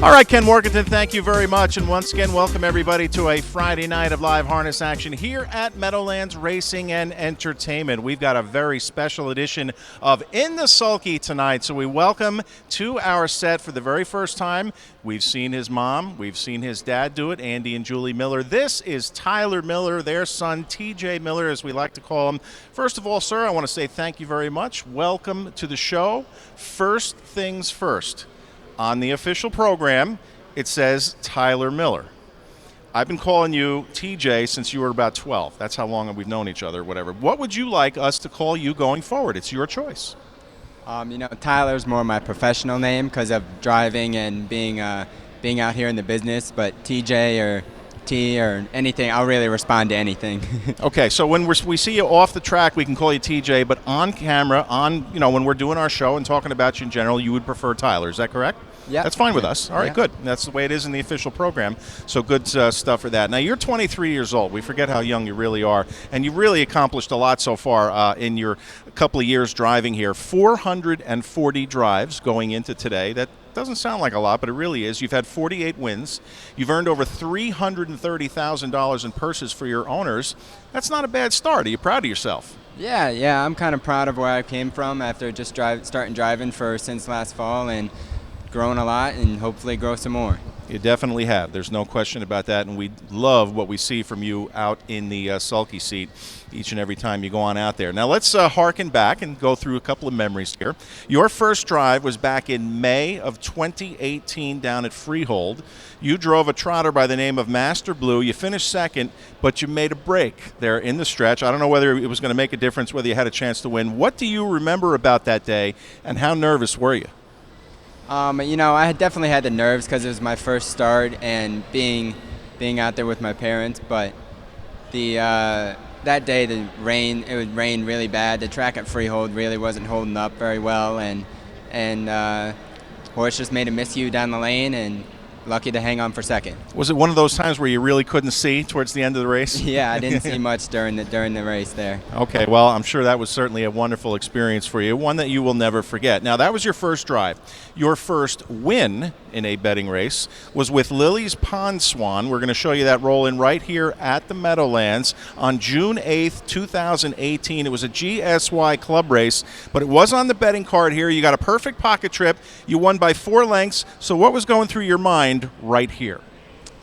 All right, Ken Morganton, thank you very much. And once again, welcome everybody to a Friday night of live harness action here at Meadowlands Racing and Entertainment. We've got a very special edition of In the Sulky tonight. So we welcome to our set for the very first time. We've seen his mom. We've seen his dad do it, Andy and Julie Miller. This is Tyler Miller, their son, TJ Miller, as we like to call him. First of all, sir, I want to say thank you very much. Welcome to the show. First things first. On the official program, it says Tyler Miller. I've been calling you TJ since you were about 12. That's how long we've known each other, whatever. What would you like us to call you going forward? It's your choice. Tyler's more my professional name because of driving and being out here in the business, but TJ or T or anything, I'll really respond to anything. Okay, so when we see you off the track, we can call you TJ, but on camera, when we're doing our show and talking about you in general, you would prefer Tyler. Is that correct? Yeah. That's fine with us. All right, good. That's the way it is in the official program. So good stuff for that. Now, you're 23 years old. We forget how young you really are. And you've really accomplished a lot so far in your couple of years driving here. 440 drives going into today. That doesn't sound like a lot, but it really is. You've had 48 wins. You've earned over $330,000 in purses for your owners. That's not a bad start. Are you proud of yourself? Yeah, I'm kind of proud of where I came from after just starting driving since last fall and grown a lot and hopefully grow some more. You definitely have. There's no question about that, and we love what we see from you out in the sulky seat each and every time you go on out there. Now let's harken back and go through a couple of memories here. Your first drive was back in May of 2018 down at Freehold. You drove a trotter by the name of Master Blue. You finished second, but you made a break there in the stretch. I don't know whether it was going to make a difference, whether you had a chance to win. What do you remember about that day, and how nervous were you? I had definitely had the nerves because it was my first start and being out there with my parents. But that day, it would rain really bad. The track at Freehold really wasn't holding up very well, and horse just made a miscue down the lane, and lucky to hang on for second. Was it one of those times where you really couldn't see towards the end of the race? Yeah, I didn't see much during the race there. Okay, well, I'm sure that was certainly a wonderful experience for you, one that you will never forget. Now, that was your first drive. Your first win in a betting race was with Lily's Pond Swan. We're going to show you that roll in right here at the Meadowlands on June 8th, 2018. It was a GSY club race, but it was on the betting card here. You got a perfect pocket trip. You won by 4 lengths. So what was going through your mind right here?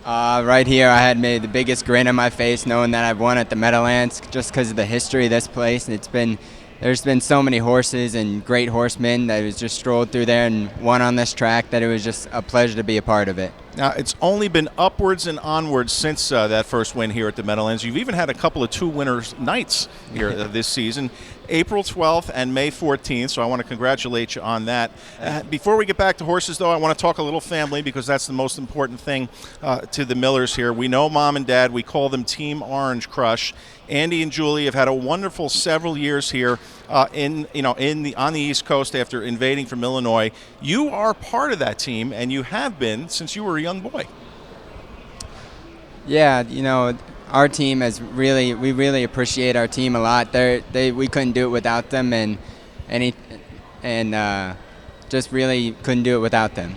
Right here, I had made the biggest grin on my face knowing that I've won at the Meadowlands just because of the history of this place. There's been so many horses and great horsemen that was just strolled through there and won on this track that it was just a pleasure to be a part of it. Now, it's only been upwards and onwards since that first win here at the Meadowlands. You've even had a couple of 2 winners nights here this season, April 12th and May 14th, so I want to congratulate you on that. Before we get back to horses, though, I want to talk a little family because that's the most important thing to the Millers here. We know Mom and Dad. We call them Team Orange Crush. Andy and Julie have had a wonderful several years here on the East Coast after invading from Illinois. You are part of that team, and you have been since you were a young boy. Yeah, our team we really appreciate our team a lot. We couldn't do it without them, and just really couldn't do it without them.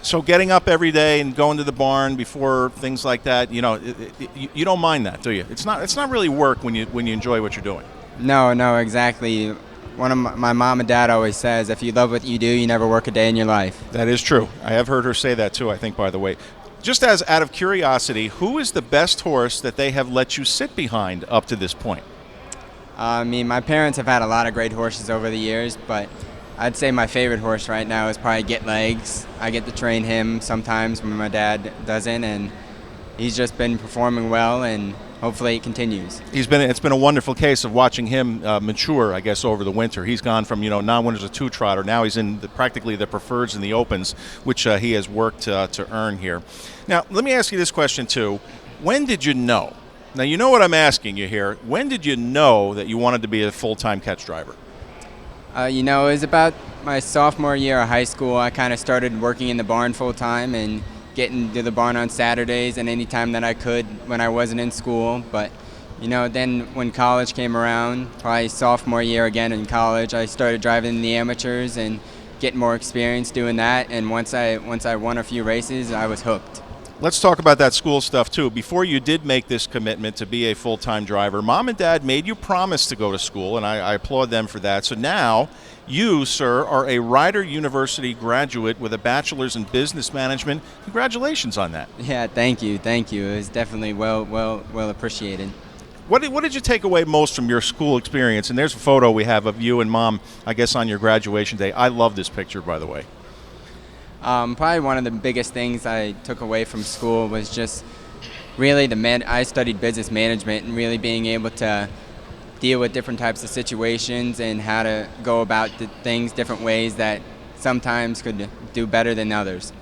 So getting up every day and going to the barn before things like that, you don't mind that, do you? It's not really work when you enjoy what you're doing. No, exactly. One of my mom and dad always says, if you love what you do, you never work a day in your life. That is true. I have heard her say that too, I think, by the way. Just as out of curiosity, who is the best horse that they have let you sit behind up to this point? My parents have had a lot of great horses over the years, but I'd say my favorite horse right now is probably Get Legs. I get to train him sometimes when my dad doesn't, and he's just been performing well, and hopefully it continues. It's been a wonderful case of watching him mature, I guess, over the winter. He's gone from non-winners to 2-trotter. Now he's in practically the preferreds and the opens, which he has worked to earn here. Now, let me ask you this question too: when did you know? Now you know what I'm asking you here. When did you know that you wanted to be a full-time catch driver? It was about my sophomore year of high school. I kind of started working in the barn full-time and getting to the barn on Saturdays and any time that I could when I wasn't in school. But, then when college came around, probably sophomore year again in college, I started driving in the amateurs and get more experience doing that. And once I won a few races, I was hooked. Let's talk about that school stuff, too. Before you did make this commitment to be a full-time driver, Mom and Dad made you promise to go to school, and I applaud them for that. So now you, sir, are a Rider University graduate with a bachelor's in business management. Congratulations on that. Yeah, thank you. It was definitely well appreciated. What did you take away most from your school experience? And there's a photo we have of you and Mom, I guess, on your graduation day. I love this picture, by the way. Probably one of the biggest things I took away from school was just really I studied business management, and really being able to deal with different types of situations and how to go about things different ways that sometimes could do better than others.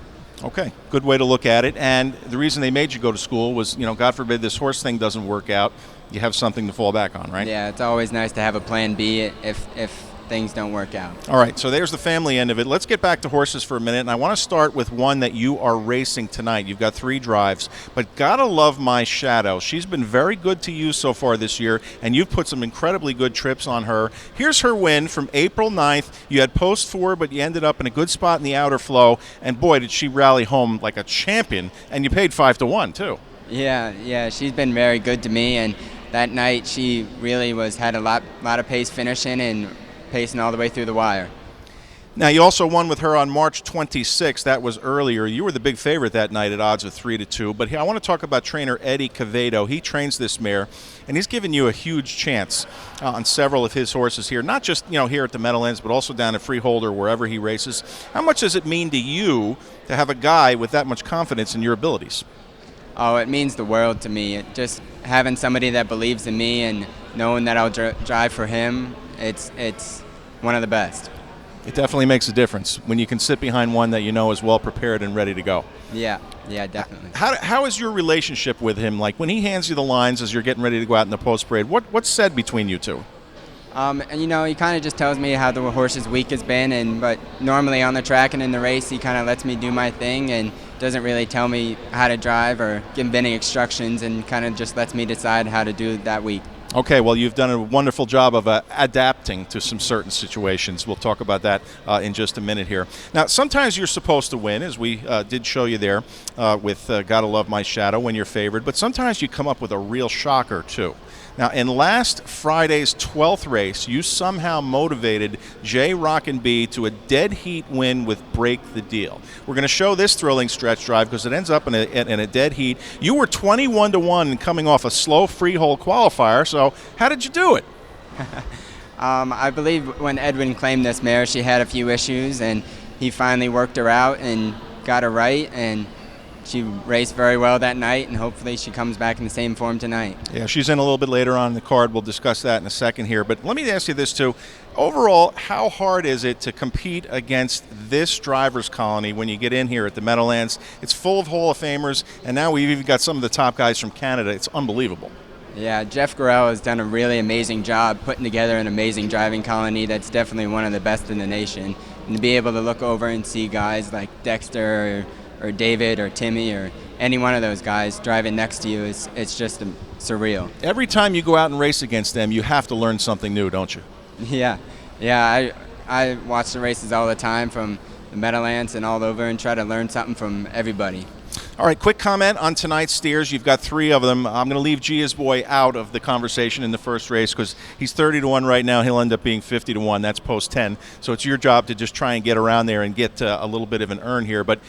Okay, good way to look at it. And the reason they made you go to school was, God forbid this horse thing doesn't work out, you have something to fall back on, right? Yeah, it's always nice to have a plan B if things don't work out. All right, so there's the family end of it. Let's get back to horses for a minute, and I want to start with one that you are racing tonight. You've got 3 drives, but gotta love My Shadow. She's been very good to you so far this year, and you've put some incredibly good trips on her. Here's her win from April 9th. You had post 4, but you ended up in a good spot in the outer flow, and boy, did she rally home like a champion, and you paid 5-1, too. Yeah, she's been very good to me, and that night she really had a lot of pace finishing and pacing all the way through the wire. Now, you also won with her on March 26th. That was earlier. You were the big favorite that night at odds of 3-2. But I want to talk about trainer Eddie Cavedo. He trains this mare, and he's given you a huge chance on several of his horses here, not just here at the Meadowlands, but also down at Freehold or wherever he races. How much does it mean to you to have a guy with that much confidence in your abilities? Oh, it means the world to me. Just having somebody that believes in me and knowing that I'll drive for him, it's one of the best. It definitely makes a difference when you can sit behind one that you know is well prepared and ready to go. Yeah, definitely. How is your relationship with him? Like when he hands you the lines as you're getting ready to go out in the post parade, what's said between you two? And he kind of just tells me how the horse's week has been, but normally on the track and in the race, he kind of lets me do my thing and doesn't really tell me how to drive or give any instructions, and kind of just lets me decide how to do that week. Okay, well, you've done a wonderful job of adapting to some certain situations. We'll talk about that in just a minute here. Now, sometimes you're supposed to win, as we did show you there with Gotta Love My Shadow when you're favored, but sometimes you come up with a real shocker, too. Now, in last Friday's 12th race, you somehow motivated J. Rockin' B to a dead heat win with Break the Deal. We're going to show this thrilling stretch drive because it ends up in a dead heat. You were 21-1 coming off a slow freehold qualifier, so how did you do it? I believe when Edwin claimed this mare, she had a few issues, and he finally worked her out and got her right, and she raced very well that night, and hopefully she comes back in the same form tonight. Yeah, she's in a little bit later on in the card. We'll discuss that in a second here. But let me ask you this, too. Overall, how hard is it to compete against this driver's colony when you get in here at the Meadowlands? It's full of Hall of Famers, and now we've even got some of the top guys from Canada. It's unbelievable. Yeah, Jeff Gorell has done a really amazing job putting together an amazing driving colony that's definitely one of the best in the nation. And to be able to look over and see guys like Dexter or David or Timmy or any one of those guys driving next to you, it's just surreal. Every time you go out and race against them, you have to learn something new, don't you? Yeah. I watch the races all the time from the Meadowlands and all over and try to learn something from everybody. All right, quick comment on tonight's steers. You've got 3 of them. I'm going to leave Gia's boy out of the conversation in the first race because he's 30-1 right now. He'll end up being 50-1. That's post 10. So it's your job to just try and get around there and get a little bit of an earn here. But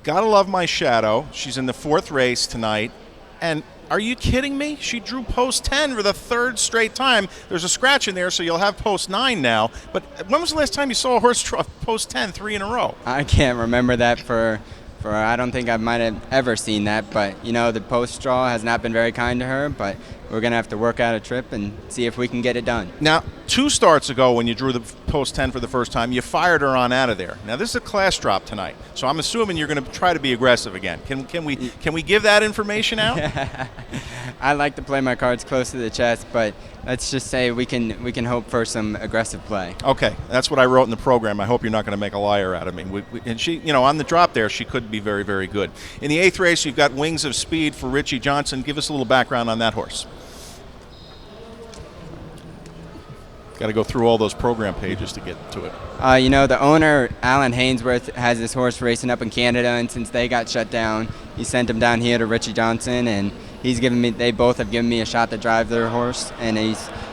Gotta Love My Shadow. She's in the 4th race tonight. And are you kidding me? She drew post 10 for the 3rd straight time. There's a scratch in there, so you'll have post 9 now. But when was the last time you saw a horse draw post 10 3 in a row? I can't remember that for I don't think I might have ever seen that. But, the post draw has not been very kind to her. But we're going to have to work out a trip and see if we can get it done. Now, 2 starts ago when you drew the post 10 for the first time, you fired her on out of there. Now, this is a class drop tonight, so I'm assuming you're going to try to be aggressive again. Can we give that information out? I like to play my cards close to the chest, but let's just say we can hope for some aggressive play. Okay, that's what I wrote in the program. I hope you're not going to make a liar out of me. And she, on the drop there, she could be very, very good. In the 8th race, you've got Wings of Speed for Richie Johnson. Give us a little background on that horse. Got to go through all those program pages to get to it. You know, the owner, Alan Hainsworth, has this horse racing up in Canada, and since they got shut down, he sent him down here to Richie Johnson, and they both have given me a shot to drive their horse, and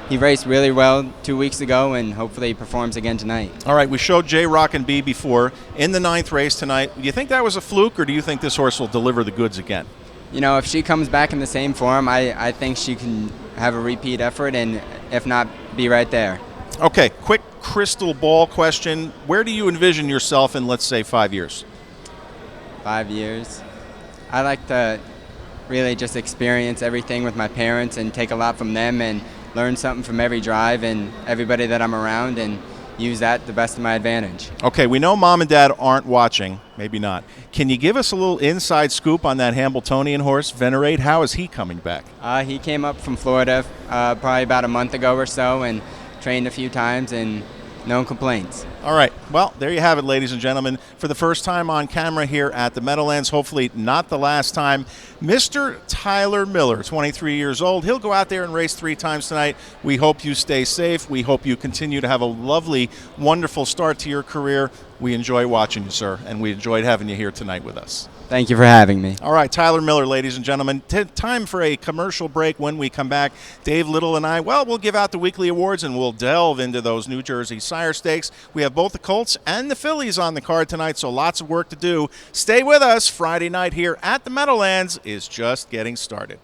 he raced really well 2 weeks ago, and hopefully he performs again tonight. All right, we showed J Rock and B before in the 9th race tonight. Do you think that was a fluke, or do you think this horse will deliver the goods again? You know, if she comes back in the same form, I think she can have a repeat effort, and if not, be right there. Okay, quick crystal ball question. Where do you envision yourself in, let's say, 5 years? 5 years. I like to really just experience everything with my parents and take a lot from them and learn something from every drive and everybody that I'm around and use that to the best of my advantage. Okay, we know Mom and Dad aren't watching. Maybe not. Can you give us a little inside scoop on that Hambletonian horse, Venerate? How is he coming back? He came up from Florida probably about a month ago or so and trained a few times and no complaints. All right. Well, there you have it, ladies and gentlemen. For the first time on camera here at the Meadowlands, hopefully not the last time, Mr. Tyler Miller, 23 years old. He'll go out there and race 3 times tonight. We hope you stay safe. We hope you continue to have a lovely, wonderful start to your career. We enjoy watching you, sir, and we enjoyed having you here tonight with us. Thank you for having me. All right, Tyler Miller, ladies and gentlemen. Time for a commercial break. When we come back, Dave Little and I, we'll give out the weekly awards and we'll delve into those New Jersey Sire Stakes. We have both the Colts and the Fillies on the card tonight, so lots of work to do. Stay with us. Friday night here at the Meadowlands is just getting started.